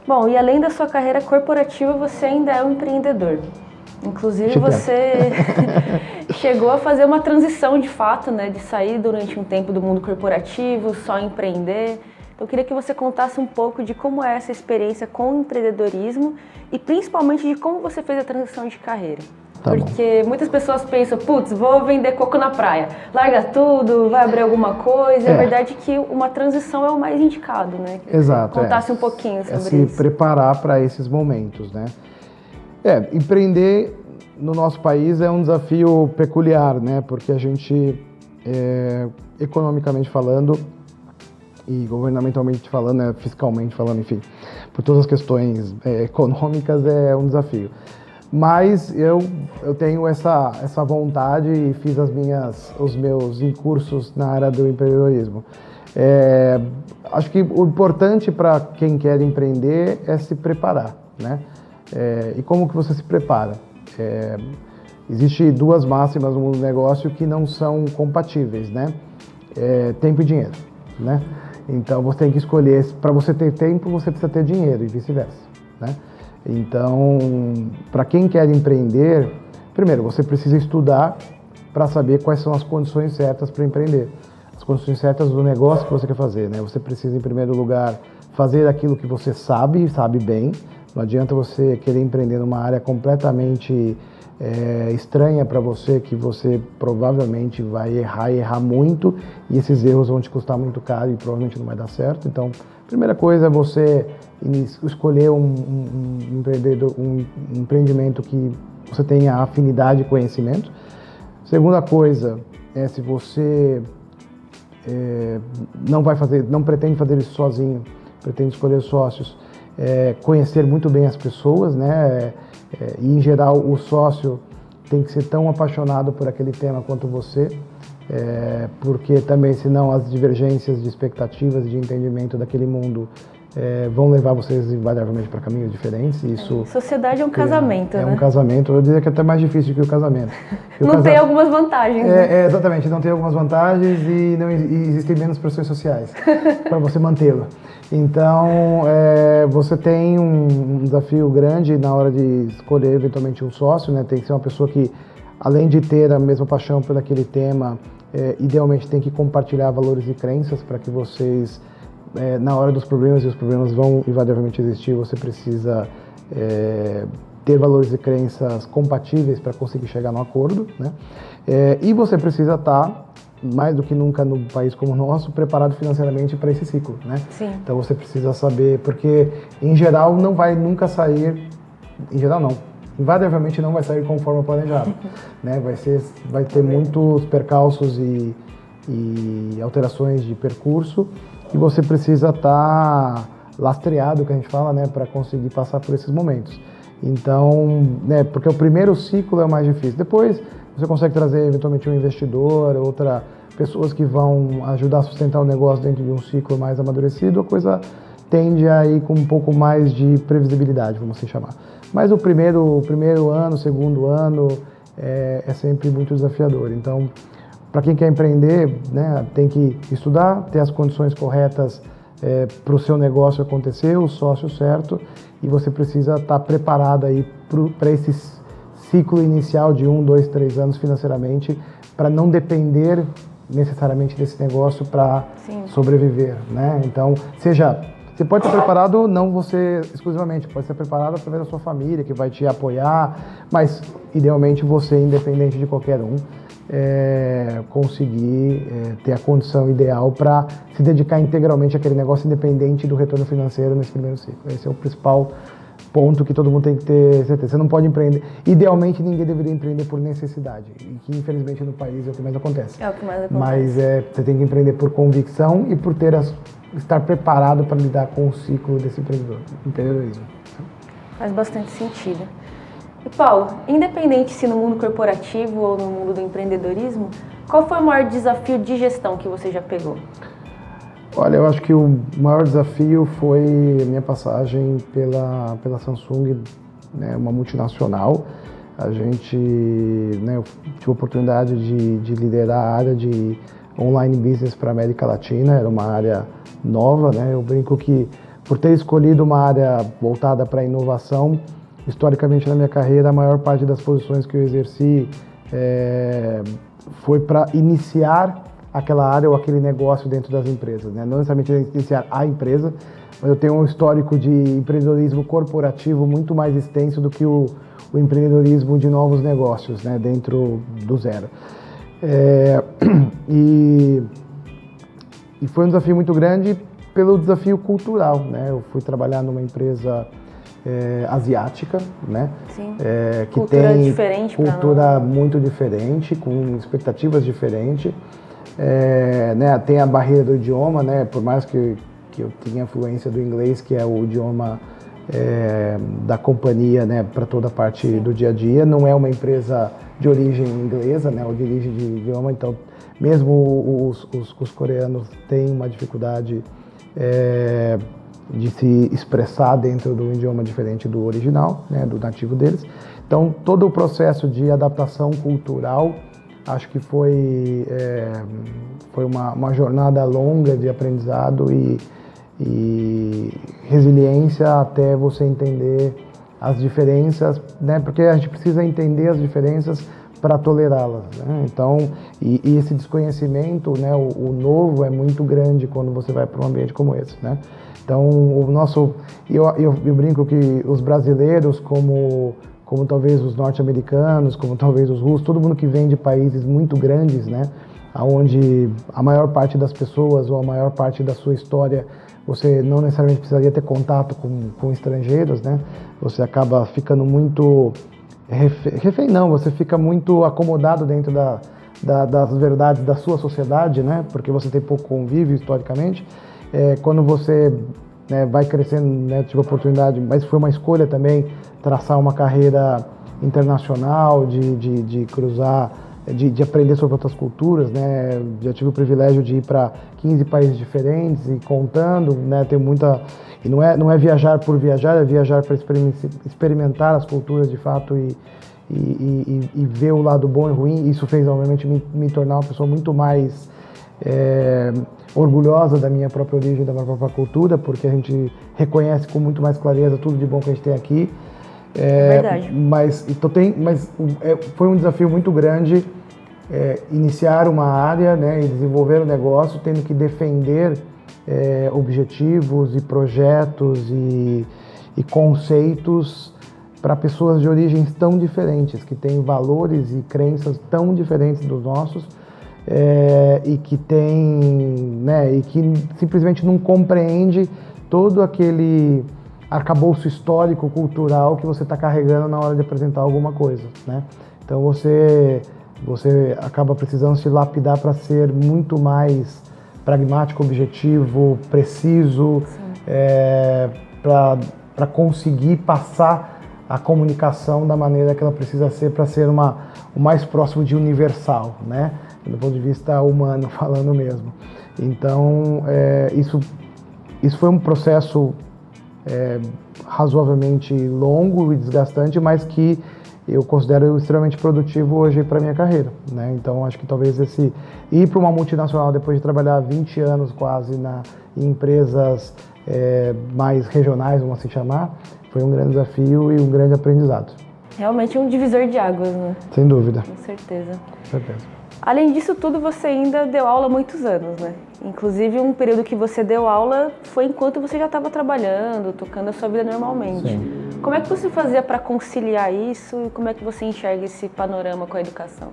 Bom, e além da sua carreira corporativa, você ainda é um empreendedor. Inclusive, você chegou a fazer uma transição de fato, né, de sair durante um tempo do mundo corporativo, só empreender. Então, eu queria que você contasse um pouco de como é essa experiência com o empreendedorismo e principalmente de como você fez a transição de carreira. Porque muitas pessoas pensam, putz, vou vender coco na praia, larga tudo, vai abrir alguma coisa. É verdade que uma transição é o mais indicado, né? Exato. Contasse um pouquinho sobre se isso. Preparar para esses momentos, né? Empreender no nosso país é um desafio peculiar, né? Porque a gente, economicamente falando e governamentalmente falando, né, fiscalmente falando, enfim, por todas as questões econômicas é um desafio. Mas eu tenho essa vontade e fiz os meus incursos na área do empreendedorismo. Acho que o importante para quem quer empreender é se preparar, né? E como que você se prepara? Existem duas máximas no mundo do negócio que não são compatíveis, né? Tempo e dinheiro, né? Então você tem que escolher, para você ter tempo, você precisa ter dinheiro e vice-versa, né? Então, para quem quer empreender, primeiro você precisa estudar para saber quais são as condições certas para empreender. As condições certas do negócio que você quer fazer, né? Você precisa, em primeiro lugar, fazer aquilo que você sabe bem. Não adianta você querer empreender numa área completamente estranha para você, que você provavelmente vai errar muito e esses erros vão te custar muito caro e provavelmente não vai dar certo. Então, a primeira coisa é você escolher um empreendimento que você tenha afinidade e conhecimento. Segunda coisa é, se você não pretende fazer isso sozinho, pretende escolher sócios, conhecer muito bem as pessoas, né? E em geral o sócio tem que ser tão apaixonado por aquele tema quanto você, porque também senão as divergências de expectativas, de entendimento daquele mundo vão levar vocês invariavelmente para caminhos diferentes. Isso, sociedade é um casamento, né? É um casamento, eu diria que é até mais difícil que o casamento. Não tem algumas vantagens, né? Exatamente, não tem algumas vantagens e existem menos pressões sociais para você mantê-lo. Então, você tem um desafio grande na hora de escolher eventualmente um sócio, né? Tem que ser uma pessoa que, além de ter a mesma paixão por aquele tema, idealmente tem que compartilhar valores e crenças para que vocês, na hora dos problemas, e os problemas vão invariavelmente existir, você precisa ter valores e crenças compatíveis para conseguir chegar no acordo, né? E você precisa estar, mais do que nunca no país como o nosso, preparado financeiramente para esse ciclo, né? Sim. Então você precisa saber, porque em geral não vai nunca sair, em geral não, invariavelmente não vai sair conforme planejado, né? Vai ter muitos percalços e alterações de percurso e você precisa estar lastreado, que a gente fala, né, para conseguir passar por esses momentos. Então, né, porque o primeiro ciclo é o mais difícil. Depois você consegue trazer eventualmente um investidor, pessoas que vão ajudar a sustentar o negócio dentro de um ciclo mais amadurecido, a coisa tende a ir com um pouco mais de previsibilidade, vamos assim chamar. Mas o primeiro ano, segundo ano é sempre muito desafiador. Então, para quem quer empreender, né, tem que estudar, ter as condições corretas para o seu negócio acontecer, o sócio certo, e você precisa estar preparado aí para esse ciclo inicial de 1, 2, 3 anos financeiramente, para não depender necessariamente desse negócio para sobreviver, né? Então, você pode estar preparado, não você exclusivamente, pode ser preparado através da sua família, que vai te apoiar, mas idealmente você, independente de qualquer um, conseguir ter a condição ideal para se dedicar integralmente àquele negócio, independente do retorno financeiro nesse primeiro ciclo. Esse é o principal ponto que todo mundo tem que ter certeza. Você não pode empreender. Idealmente, ninguém deveria empreender por necessidade, e que infelizmente no país é o que mais acontece. É o que mais acontece. Mas você tem que empreender por convicção e por estar preparado para lidar com o ciclo desse empreendedorismo. Faz bastante sentido. E Paulo, independente se no mundo corporativo ou no mundo do empreendedorismo, qual foi o maior desafio de gestão que você já pegou? Olha, eu acho que o maior desafio foi a minha passagem pela Samsung, né, uma multinacional. Eu tive a oportunidade de liderar a área de online business para a América Latina, era uma área nova, né? Eu brinco que por ter escolhido uma área voltada para a inovação, historicamente na minha carreira, a maior parte das posições que eu exerci foi para iniciar aquela área ou aquele negócio dentro das empresas, né? Não necessariamente iniciar a empresa, mas eu tenho um histórico de empreendedorismo corporativo muito mais extenso do que o empreendedorismo de novos negócios, né? Dentro do zero. E foi um desafio muito grande pelo desafio cultural, né? Eu fui trabalhar numa empresa asiática, né? Sim. Que cultura tem diferente, cultura muito diferente, com expectativas diferentes. Né? Tem a barreira do idioma, né? Por mais que eu tenha fluência do inglês, que é o idioma da companhia, né? Para toda a parte Sim. do dia a dia, não é uma empresa de origem inglesa, né? Ou de origem de idioma, então mesmo os coreanos têm uma dificuldade de se expressar dentro de um idioma diferente do original, né, do nativo deles. Então, todo o processo de adaptação cultural, acho que foi uma jornada longa de aprendizado e resiliência até você entender as diferenças, né, porque a gente precisa entender as diferenças para tolerá-las, né? Então, e esse desconhecimento, né, o novo é muito grande quando você vai para um ambiente como esse, né? Então, eu brinco que os brasileiros, como talvez os norte-americanos, como talvez os russos, todo mundo que vem de países muito grandes, né, onde a maior parte das pessoas ou a maior parte da sua história você não necessariamente precisaria ter contato com estrangeiros, né? Você acaba ficando muito refém não, você fica muito acomodado dentro das verdades da sua sociedade, né? Porque você tem pouco convívio historicamente. Quando você, né, vai crescendo, né, tive a oportunidade, mas foi uma escolha também, traçar uma carreira internacional, de cruzar, de aprender sobre outras culturas, né? Já tive o privilégio de ir para 15 países diferentes e contando, né? Tem muita... E não é viajar por viajar, é viajar para experimentar as culturas de fato e ver o lado bom e ruim. Isso fez, obviamente, me tornar uma pessoa muito mais orgulhosa da minha própria origem, da minha própria cultura, porque a gente reconhece com muito mais clareza tudo de bom que a gente tem aqui. Verdade. Mas foi um desafio muito grande iniciar uma área, né, e desenvolver um negócio, tendo que defender objetivos e projetos e conceitos para pessoas de origens tão diferentes, que têm valores e crenças tão diferentes dos nossos, e que né, e que simplesmente não compreende todo aquele arcabouço histórico, cultural que você está carregando na hora de apresentar alguma coisa, né? Então você acaba precisando se lapidar para ser muito mais pragmático, objetivo, preciso, para conseguir passar a comunicação da maneira que ela precisa ser para ser o mais próximo de universal, né? Do ponto de vista humano, falando mesmo. Então, isso foi um processo razoavelmente longo e desgastante, mas que eu considero extremamente produtivo hoje para a minha carreira, né? Então, acho que talvez ir para uma multinacional depois de trabalhar 20 anos quase em empresas mais regionais, vamos assim chamar, foi um grande desafio e um grande aprendizado. Realmente um divisor de águas, né? Sem dúvida. Com certeza. Com certeza. Além disso tudo, você ainda deu aula há muitos anos, né? Inclusive, um período que você deu aula foi enquanto você já estava trabalhando, tocando a sua vida normalmente. Sim. Como é que você fazia para conciliar isso e como é que você enxerga esse panorama com a educação?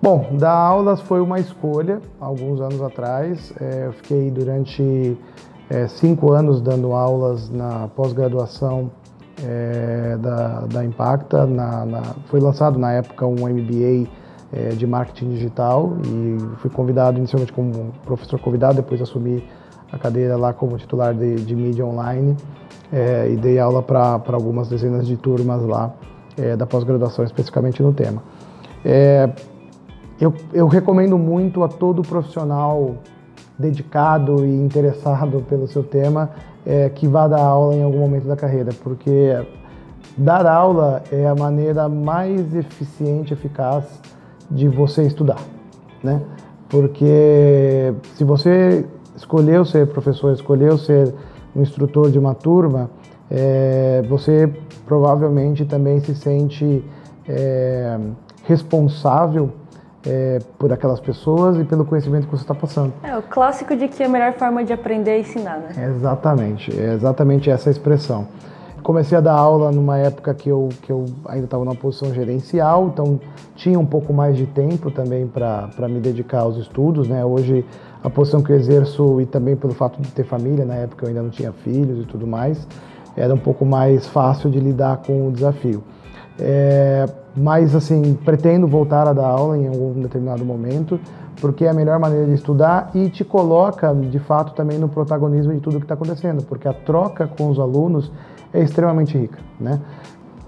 Bom, dar aulas foi uma escolha, alguns anos atrás. Eu fiquei durante 5 anos dando aulas na pós-graduação da Impacta. Foi lançado na época um MBA de marketing digital e fui convidado inicialmente como professor convidado, depois assumi a cadeira lá como titular de mídia online e dei aula para algumas dezenas de turmas lá da pós-graduação, especificamente no tema. Eu recomendo muito a todo profissional dedicado e interessado pelo seu tema que vá dar aula em algum momento da carreira, porque dar aula é a maneira mais eficiente e eficaz de você estudar, né? Porque se você escolheu ser professor, escolheu ser um instrutor de uma turma, você provavelmente também se sente responsável por aquelas pessoas e pelo conhecimento que você está passando. O clássico de que a melhor forma de aprender é ensinar, né? É exatamente essa expressão. Comecei a dar aula numa época que eu ainda estava numa posição gerencial, então tinha um pouco mais de tempo também para me dedicar aos estudos, né? Hoje, a posição que eu exerço, e também pelo fato de ter família, na época eu ainda não tinha filhos e tudo mais, era um pouco mais fácil de lidar com o desafio. Mas, assim, pretendo voltar a dar aula em algum determinado momento, porque é a melhor maneira de estudar e te coloca, de fato, também no protagonismo de tudo que está acontecendo, porque a troca com os alunos é extremamente rica, né?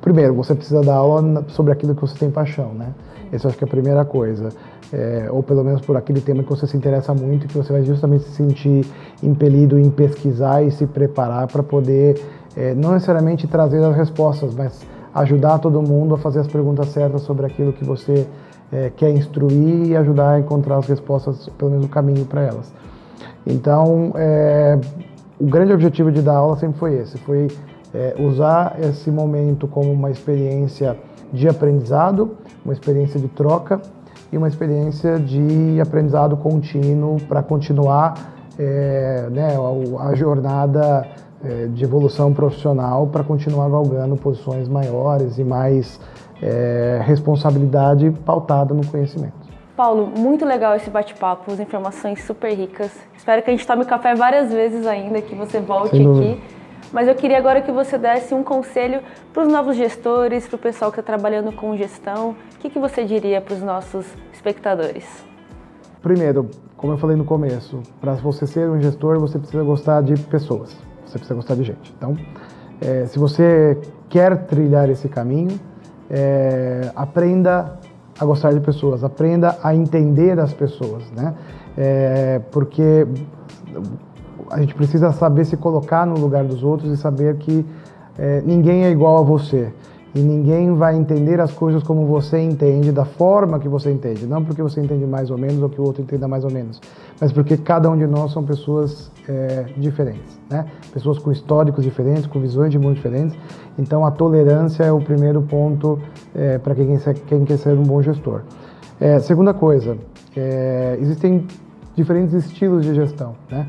Primeiro, você precisa dar aula sobre aquilo que você tem paixão, né? Essa eu acho que é a primeira coisa. Ou pelo menos por aquele tema que você se interessa muito e que você vai justamente se sentir impelido em pesquisar e se preparar para poder, não necessariamente trazer as respostas, mas ajudar todo mundo a fazer as perguntas certas sobre aquilo que você quer instruir e ajudar a encontrar as respostas, pelo menos o caminho para elas. Então, o grande objetivo de dar aula sempre foi esse, foi usar esse momento como uma experiência de aprendizado, uma experiência de troca e uma experiência de aprendizado contínuo para continuar a jornada de evolução profissional, para continuar galgando posições maiores e mais responsabilidade pautada no conhecimento. Paulo, muito legal esse bate-papo, as informações super ricas. Espero que a gente tome café várias vezes ainda, que você volte aqui. Mas eu queria agora que você desse um conselho para os novos gestores, para o pessoal que está trabalhando com gestão. O que você diria para os nossos espectadores? Primeiro, como eu falei no começo, para você ser um gestor, você precisa gostar de pessoas, você precisa gostar de gente. Então, se você quer trilhar esse caminho, aprenda a gostar de pessoas, aprenda a entender as pessoas, né? Porque a gente precisa saber se colocar no lugar dos outros e saber que ninguém é igual a você. E ninguém vai entender as coisas como você entende, da forma que você entende. Não porque você entende mais ou menos ou que o outro entenda mais ou menos, mas porque cada um de nós são pessoas diferentes, né? Pessoas com históricos diferentes, com visões de mundo diferentes. Então a tolerância é o primeiro ponto para quem quer ser um bom gestor. Segunda coisa, existem diferentes estilos de gestão, né?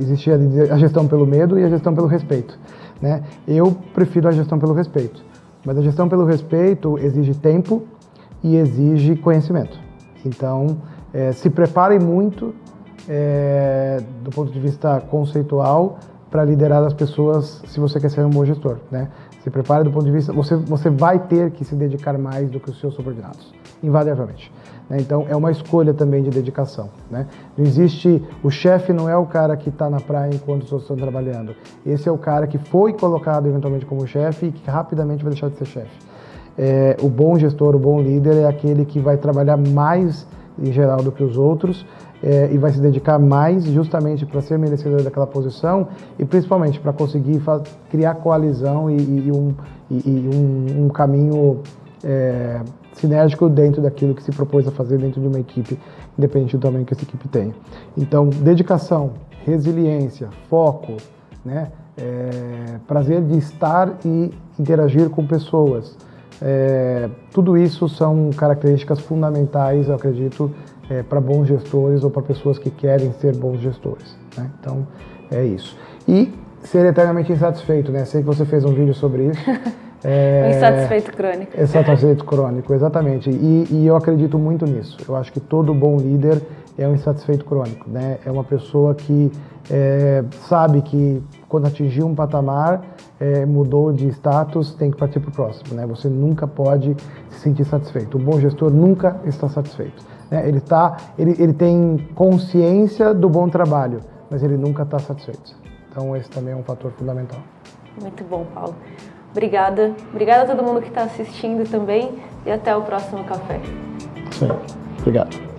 Existe a gestão pelo medo e a gestão pelo respeito, né? Eu prefiro a gestão pelo respeito, mas a gestão pelo respeito exige tempo e exige conhecimento. Então, se preparem muito do ponto de vista conceitual para liderar as pessoas se você quer ser um bom gestor, né? Se prepare do ponto de vista, você vai ter que se dedicar mais do que os seus subordinados, invariavelmente. Então, é uma escolha também de dedicação, né? Não existe, o chefe não é o cara que está na praia enquanto os outros estão trabalhando. Esse é o cara que foi colocado eventualmente como chefe e que rapidamente vai deixar de ser chefe. O bom gestor, o bom líder é aquele que vai trabalhar mais em geral do que os outros e vai se dedicar mais justamente para ser merecedor daquela posição e principalmente para conseguir criar coalizão e um caminho sinérgico dentro daquilo que se propôs a fazer dentro de uma equipe, independente do tamanho que essa equipe tenha. Então, dedicação, resiliência, foco, né? Prazer de estar e interagir com pessoas. Tudo isso são características fundamentais, eu acredito, para bons gestores ou para pessoas que querem ser bons gestores, né? Então, é isso. E ser eternamente insatisfeito, né? Sei que você fez um vídeo sobre isso. Insatisfeito crônico. Insatisfeito crônico, exatamente. E eu acredito muito nisso. Eu acho que todo bom líder é um insatisfeito crônico, né? É uma pessoa que sabe que quando atingiu um patamar, mudou de status, tem que partir para o próximo, né? Você nunca pode se sentir satisfeito. O bom gestor nunca está satisfeito, né? Ele tem consciência do bom trabalho, mas ele nunca está satisfeito. Então esse também é um fator fundamental. Muito bom, Paulo. Obrigada. Obrigada a todo mundo que está assistindo também e até o próximo café. Sim, obrigado.